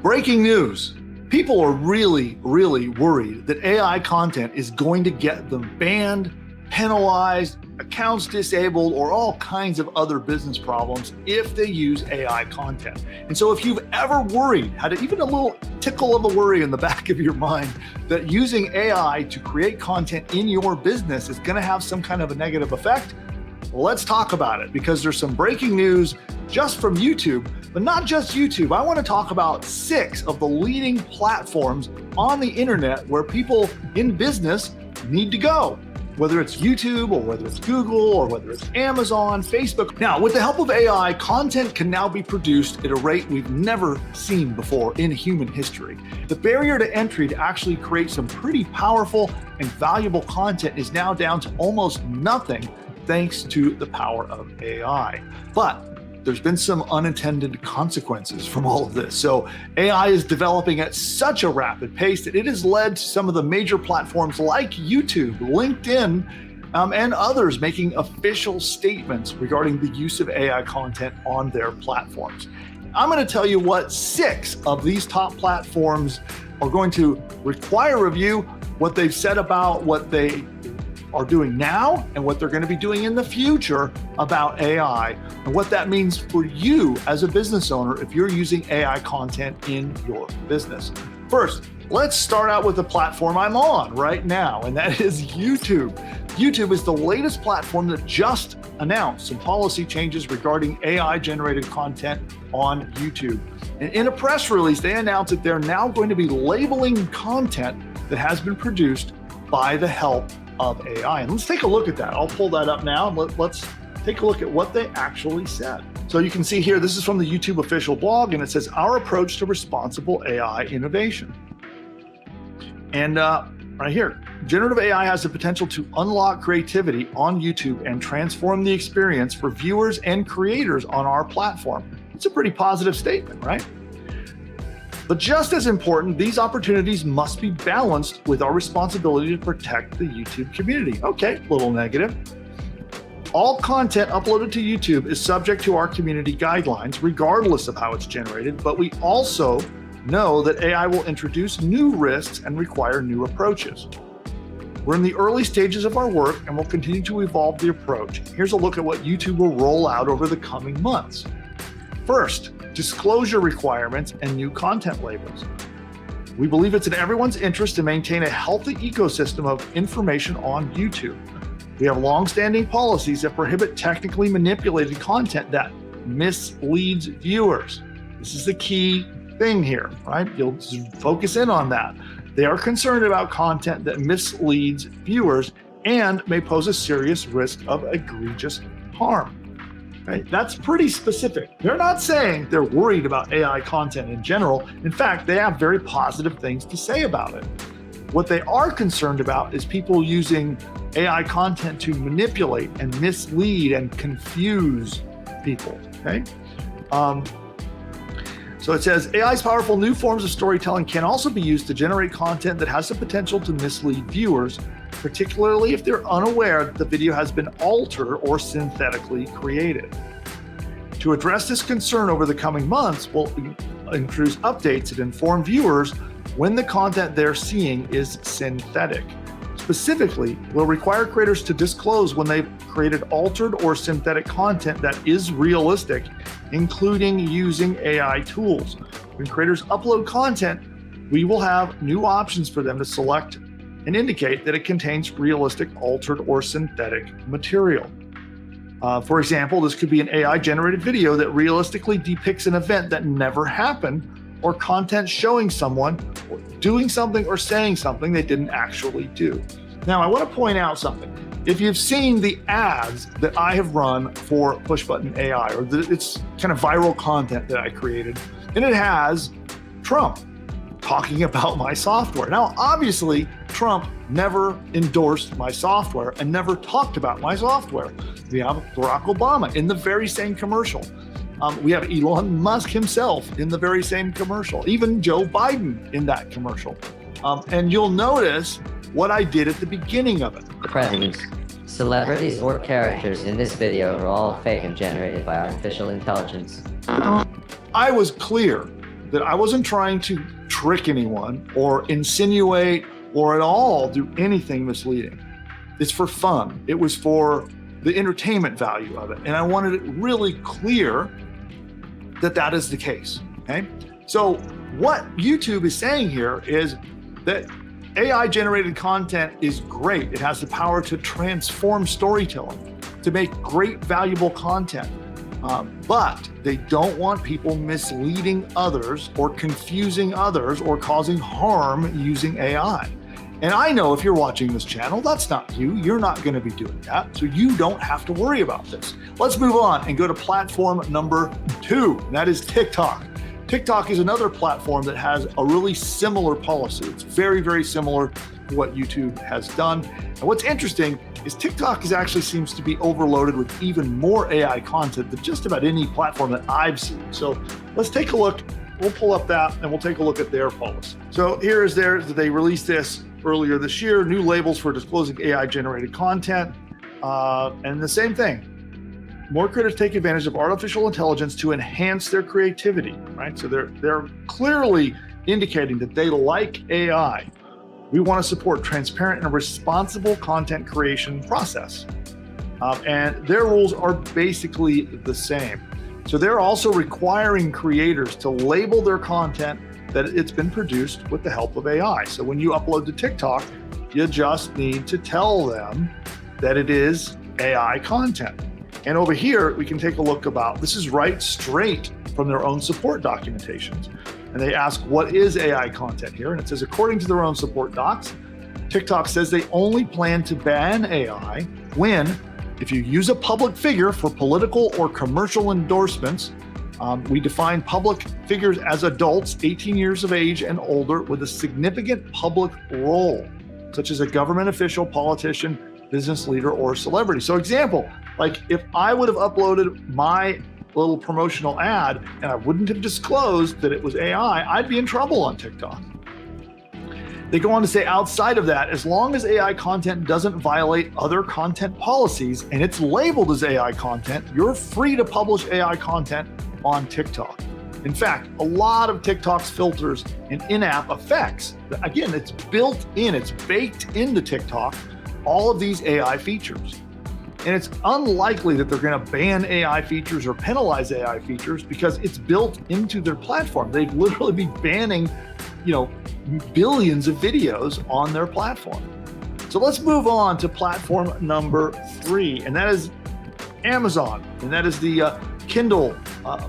Breaking news. People are really worried that AI content is going to get them banned, penalized, accounts disabled, or all kinds of other business problems if they use AI content. And so if you've ever worried, had even a little tickle of a worry in the back of your mind that using AI to create content in your business is going to have some kind of a negative effect, well, let's talk about it, because there's some breaking news just from YouTube, but not just YouTube. I want to talk about 6 of the leading platforms on the internet where people in business need to go, whether it's YouTube or whether it's Google or whether it's Amazon, Facebook. Now, with the help of AI, content can now be produced at a rate we've never seen before in human history. The barrier to entry to actually create some pretty powerful and valuable content is now down to almost nothing thanks to the power of AI. But there's been some unintended consequences from all of this. So AI is developing at such a rapid pace that it has led to some of the major platforms like YouTube, LinkedIn, and others making official statements regarding the use of AI content on their platforms. I'm going to tell you what 6 of these top platforms are going to require of you, what they've said about what they are doing now and what they're going to be doing in the future about AI, and what that means for you as a business owner if you're using AI content in your business. First, let's start out with the platform I'm on right now, and that is YouTube. YouTube is the latest platform that just announced some policy changes regarding AI-generated content on YouTube. And in a press release, they announced that they're now going to be labeling content that has been produced by the help of AI. And let's take a look at that. I'll pull that up now. Let's take a look at what they actually said. So you can see here, this is from the YouTube official blog, and it says, our approach to responsible AI innovation. And right here, generative AI has the potential to unlock creativity on YouTube and transform the experience for viewers and creators on our platform. It's a pretty positive statement, right? But just as important, these opportunities must be balanced with our responsibility to protect the YouTube community. Okay, little negative. All content uploaded to YouTube is subject to our community guidelines, regardless of how it's generated, but we also know that AI will introduce new risks and require new approaches. We're in the early stages of our work and will continue to evolve the approach. Here's a look at what YouTube will roll out over the coming months. First, disclosure requirements and new content labels. We believe it's in everyone's interest to maintain a healthy ecosystem of information on YouTube. We have long-standing policies that prohibit technically manipulated content that misleads viewers. This is the key thing here, right? You'll focus in on that. They are concerned about content that misleads viewers and may pose a serious risk of egregious harm. Right? That's pretty specific. They're not saying they're worried about AI content in general. In fact, they have very positive things to say about it. What they are concerned about is people using AI content to manipulate and mislead and confuse people, okay? So it says, AI's powerful new forms of storytelling can also be used to generate content that has the potential to mislead viewers, particularly if they're unaware that the video has been altered or synthetically created. To address this concern over the coming months, we'll introduce updates that inform viewers when the content they're seeing is synthetic. Specifically, we'll require creators to disclose when they've created altered or synthetic content that is realistic, including using AI tools. When creators upload content, we will have new options for them to select and indicate that it contains realistic, altered, or synthetic material. For example, this could be an AI-generated video that realistically depicts an event that never happened, or content showing someone doing something or saying something they didn't actually do. Now, I want to point out something. If you've seen the ads that I have run for PushButton AI, or it's kind of viral content that I created, and it has Trump talking about my software. Now, obviously, Trump never endorsed my software and never talked about my software. We have Barack Obama in the very same commercial. We have Elon Musk himself in the very same commercial, even Joe Biden in that commercial. And you'll notice what I did at the beginning of it. The presidents, celebrities, or characters in this video are all fake and generated by artificial intelligence. I was clear that I wasn't trying to trick anyone or insinuate or at all do anything misleading. It's for fun. It was for the entertainment value of it. And I wanted it really clear that that is the case, okay? So what YouTube is saying here is that AI generated content is great. It has the power to transform storytelling, to make great, valuable content. But they don't want people misleading others or confusing others or causing harm using AI. And I know if you're watching this channel, that's not you. You're not going to be doing that. So you don't have to worry about this. Let's move on and go to platform number 2. And that is TikTok. TikTok is another platform that has a really similar policy. It's very, very similar to what YouTube has done. And what's interesting is TikTok actually seems to be overloaded with even more AI content than just about any platform that I've seen. So let's take a look. We'll pull up that and we'll take a look at their policy. So here is theirs. They released this earlier this year, new labels for disclosing AI generated content. And the same thing. More creators take advantage of artificial intelligence to enhance their creativity, right? So they're clearly indicating that they like AI. We want to support transparent and responsible content creation process. And their rules are basically the same. So they're also requiring creators to label their content that it's been produced with the help of AI. So when you upload to TikTok, you just need to tell them that it is AI content. And over here, we can take a look about, this is right straight from their own support documentations. And they ask, what is AI content here? And it says, according to their own support docs, TikTok says they only plan to ban AI when, if you use a public figure for political or commercial endorsements, we define public figures as adults 18 years of age and older with a significant public role, such as a government official, politician, business leader, or celebrity. So example, like if I would have uploaded my little promotional ad and I wouldn't have disclosed that it was AI, I'd be in trouble on TikTok. They go on to say, outside of that, as long as AI content doesn't violate other content policies and it's labeled as AI content, you're free to publish AI content on TikTok. In fact, a lot of TikTok's filters and in-app effects, again, it's built in, it's baked into TikTok, all of these AI features. And it's unlikely that they're going to ban AI features or penalize AI features because it's built into their platform. They'd literally be banning, billions of videos on their platform. So let's move on to platform number 3, and that is Amazon, and that is the Kindle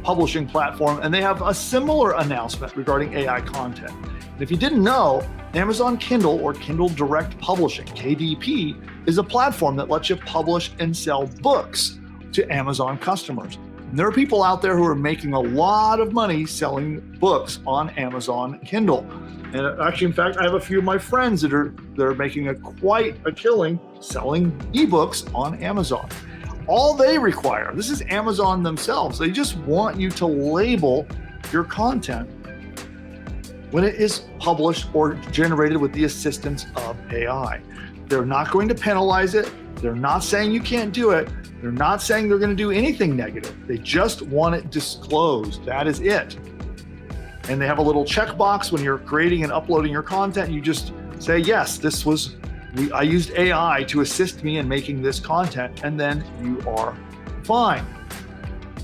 publishing platform, and they have a similar announcement regarding AI content. And if you didn't know, Amazon Kindle or Kindle Direct Publishing, KDP, is a platform that lets you publish and sell books to Amazon customers. And there are people out there who are making a lot of money selling books on Amazon Kindle. And actually, in fact, I have a few of my friends that are making quite a killing selling ebooks on Amazon. All they require, this is Amazon themselves, they just want you to label your content when it is published or generated with the assistance of AI. They're not going to penalize it. They're not saying you can't do it. They're not saying they're going to do anything negative. They just want it disclosed. That is it. And they have a little checkbox when you're creating and uploading your content. You just say, yes, I used AI to assist me in making this content, and then you are fine.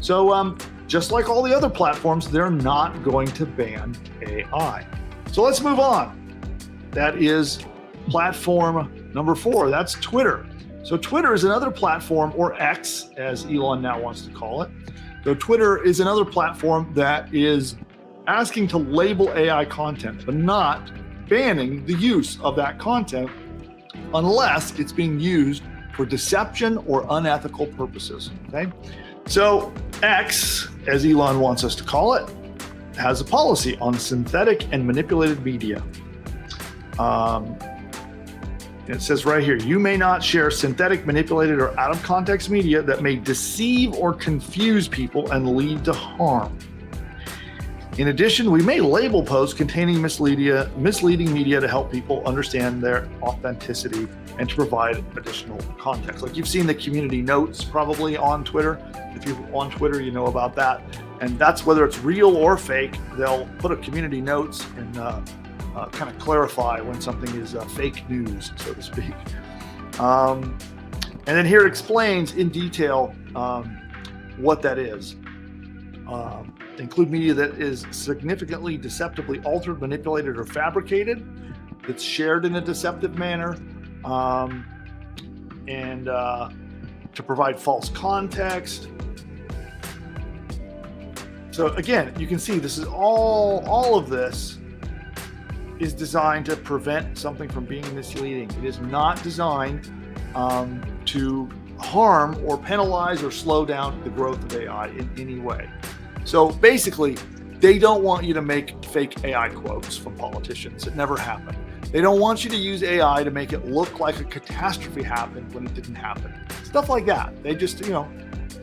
So just like all the other platforms, they're not going to ban AI. So let's move on. That is platform number 4. That's Twitter. So Twitter is another platform, or X, as Elon now wants to call it. So Twitter is another platform that is asking to label AI content, but not banning the use of that content unless it's being used for deception or unethical purposes, okay? So X, as Elon wants us to call it, has a policy on synthetic and manipulated media. It says right here, you may not share synthetic, manipulated, or out of context media that may deceive or confuse people and lead to harm. In addition, we may label posts containing misleading media to help people understand their authenticity and to provide additional context. Like you've seen the community notes probably on Twitter. If you're on Twitter, you know about that. And that's whether it's real or fake. They'll put a community notes and kind of clarify when something is fake news, so to speak. And then here it explains in detail what that is. Include media that is significantly deceptively altered, manipulated, or fabricated, that's shared in a deceptive manner, and to provide false context. So again, you can see this is all of this is designed to prevent something from being misleading. It is not designed to harm or penalize or slow down the growth of AI in any way. So basically, they don't want you to make fake AI quotes from politicians. It never happened. They don't want you to use AI to make it look like a catastrophe happened when it didn't happen. Stuff like that. They just, to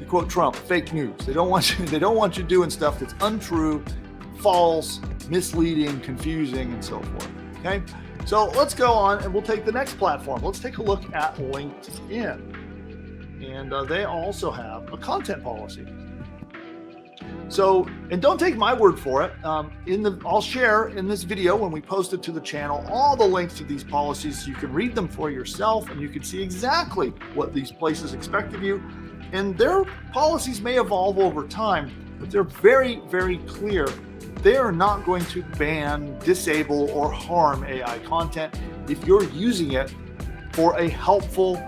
quote Trump, fake news. They don't want you doing stuff that's untrue, false, misleading, confusing, and so forth. Okay? So let's go on and we'll take the next platform. Let's take a look at LinkedIn. And they also have a content policy. So, and don't take my word for it. I'll share in this video when we post it to the channel all the links to these policies so you can read them for yourself and you can see exactly what these places expect of you. And their policies may evolve over time, but they're very, very clear. They are not going to ban, disable, or harm AI content if you're using it for a helpful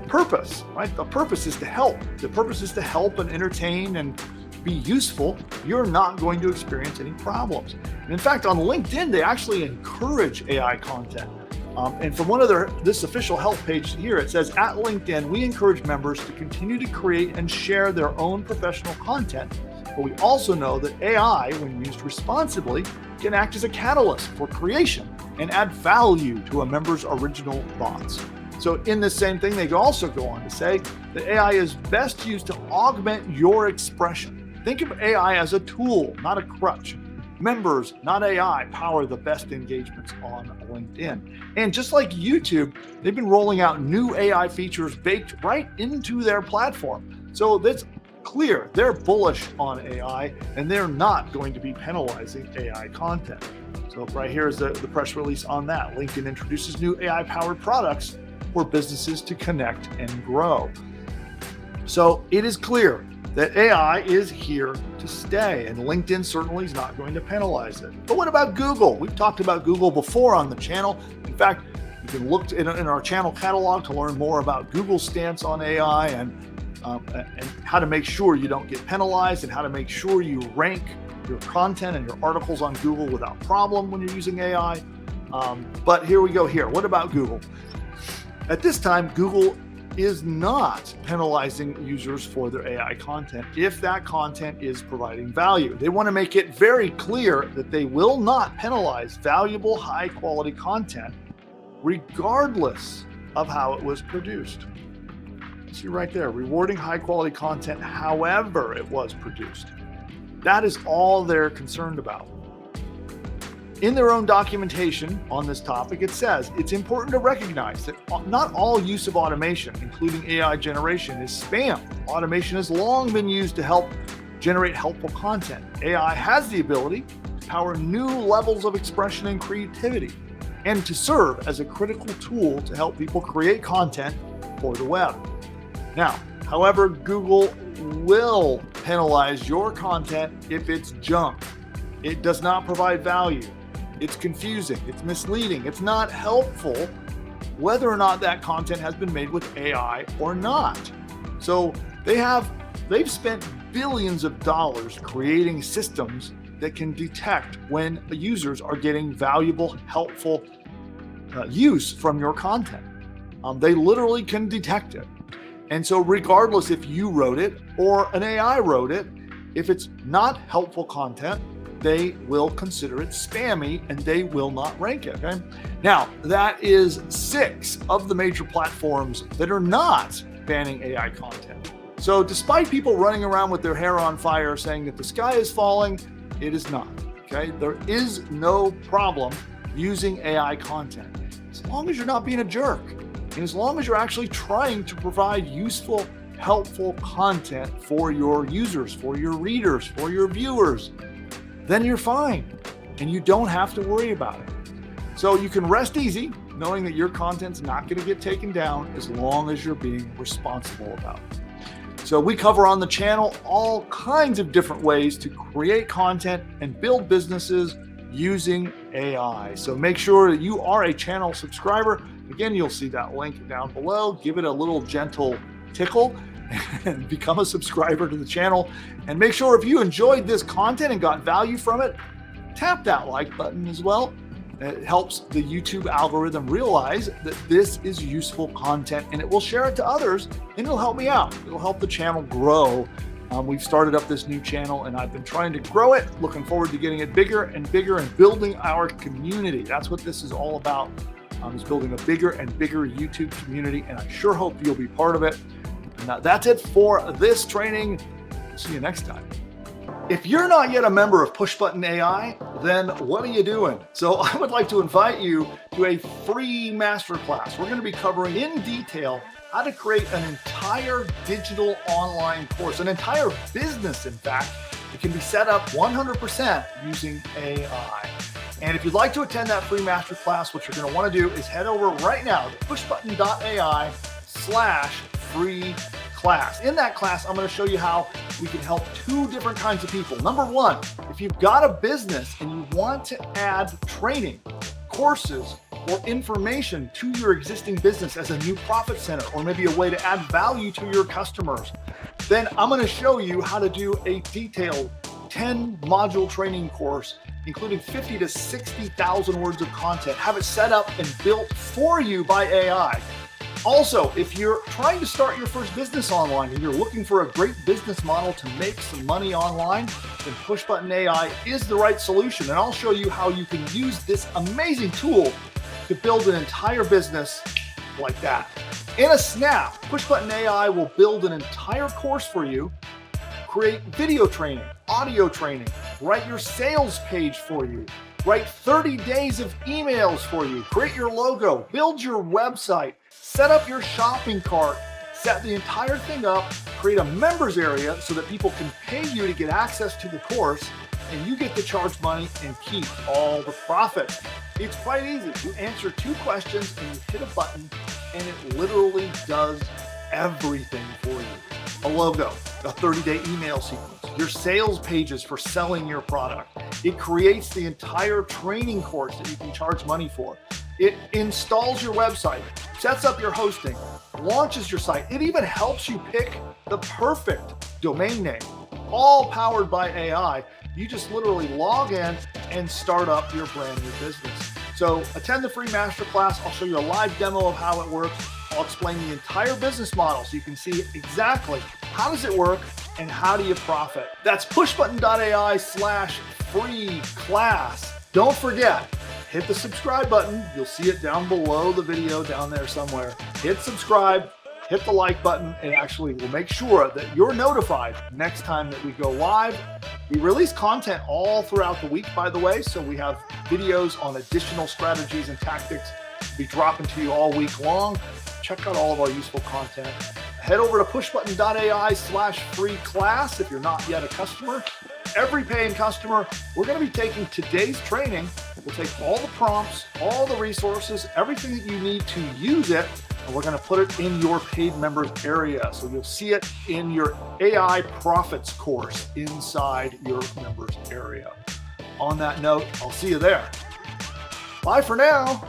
purpose, right? The purpose is to help. The purpose is to help and entertain and be useful. You're not going to experience any problems. And in fact, on LinkedIn, they actually encourage AI content. And from one of this official help page here, it says, at LinkedIn, we encourage members to continue to create and share their own professional content. But we also know that AI, when used responsibly, can act as a catalyst for creation and add value to a member's original thoughts. So in this same thing, they also go on to say that AI is best used to augment your expression. Think of AI as a tool, not a crutch. Members, not AI, power the best engagements on LinkedIn. And just like YouTube, they've been rolling out new AI features baked right into their platform. So that's clear. They're bullish on AI, and they're not going to be penalizing AI content. So right here is the press release on that. LinkedIn introduces new AI-powered products for businesses to connect and grow. So it is clear that AI is here to stay, and LinkedIn certainly is not going to penalize it. But what about Google? We've talked about Google before on the channel. In fact, you can look in our channel catalog to learn more about Google's stance on AI and how to make sure you don't get penalized and how to make sure you rank your content and your articles on Google without problem when you're using AI. But here we go here. What about Google? At this time, Google is not penalizing users for their AI content if that content is providing value. They want to make it very clear that they will not penalize valuable, high-quality content regardless of how it was produced. See right there, rewarding high-quality content however it was produced. That is all they're concerned about. In their own documentation on this topic, it says it's important to recognize that not all use of automation, including AI generation, is spam. Automation has long been used to help generate helpful content. AI has the ability to power new levels of expression and creativity and to serve as a critical tool to help people create content for the web. Now, however, Google will penalize your content if it's junk. It does not provide value. It's confusing, it's misleading, it's not helpful, whether or not that content has been made with AI or not. So they've spent billions of dollars creating systems that can detect when users are getting valuable, helpful use from your content. They literally can detect it. And so regardless if you wrote it or an AI wrote it, if it's not helpful content, they will consider it spammy and they will not rank it. Okay. Now, that is 6 of the major platforms that are not banning AI content. So despite people running around with their hair on fire saying that the sky is falling, It is not. Okay, there is no problem using AI content as long as you're not being a jerk, and as long as you're actually trying to provide useful, helpful content for your users, for your readers, for your viewers. Then you're fine, and you don't have to worry about it. So you can rest easy knowing that your content's not going to get taken down as long as you're being responsible about it. So we cover on the channel all kinds of different ways to create content and build businesses using AI. So make sure that you are a channel subscriber. Again, you'll see that link down below. Give it a little gentle tickle and become a subscriber to the channel. And make sure if you enjoyed this content and got value from it, tap that like button as well. It helps the YouTube algorithm realize that this is useful content, and it will share it to others, and it'll help me out. It'll help the channel grow. We've started up this new channel, and I've been trying to grow it. Looking forward to getting it bigger and bigger and building our community. That's what this is all about, is building a bigger and bigger YouTube community, and I sure hope you'll be part of it. And that's it for this training. See you next time. If you're not yet a member of PushButton AI, then what are you doing? So I would like to invite you to a free masterclass. We're going to be covering in detail how to create an entire digital online course, an entire business, in fact. It can be set up 100% using AI. And if you'd like to attend that free masterclass, what you're going to want to do is head over right now to pushbutton.ai/free class. In that class, I'm going to show you how we can help two different kinds of people. Number one, if you've got a business and you want to add training, courses, or information to your existing business as a new profit center, or maybe a way to add value to your customers, then I'm going to show you how to do a detailed 10-module training course, including 50 to 60,000 words of content. Have it set up and built for you by AI. Also, if you're trying to start your first business online and you're looking for a great business model to make some money online, then PushButton AI is the right solution. And I'll show you how you can use this amazing tool to build an entire business like that. In a snap, PushButton AI will build an entire course for you, create video training, audio training, write your sales page for you, write 30 days of emails for you, create your logo, build your website, set up your shopping cart, set the entire thing up, create a members area so that people can pay you to get access to the course, and you get to charge money and keep all the profit. It's quite easy. You answer 2 questions and you hit a button, and it literally does everything for you. A logo, a 30-day email sequence, your sales pages for selling your product. It creates the entire training course that you can charge money for. It installs your website, sets up your hosting, launches your site. It even helps you pick the perfect domain name, all powered by AI. You just literally log in and start up your brand new business. So attend the free masterclass. I'll show you a live demo of how it works. I'll explain the entire business model so you can see exactly how does it work and how do you profit. That's pushbutton.ai/free class. Don't forget, hit the subscribe button. You'll see it down below the video down there somewhere. Hit subscribe, hit the like button. It actually will make sure that you're notified next time that we go live. We release content all throughout the week, by the way, so we have videos on additional strategies and tactics to be dropping to you all week long. Check out all of our useful content. Head over to pushbutton.ai/free class if you're not yet a customer. Every paying customer, we're going to be taking today's training. We'll take all the prompts, all the resources, everything that you need to use it, and we're going to put it in your paid members area. So you'll see it in your AI profits course inside your members area. On that note, I'll see you there. Bye for now.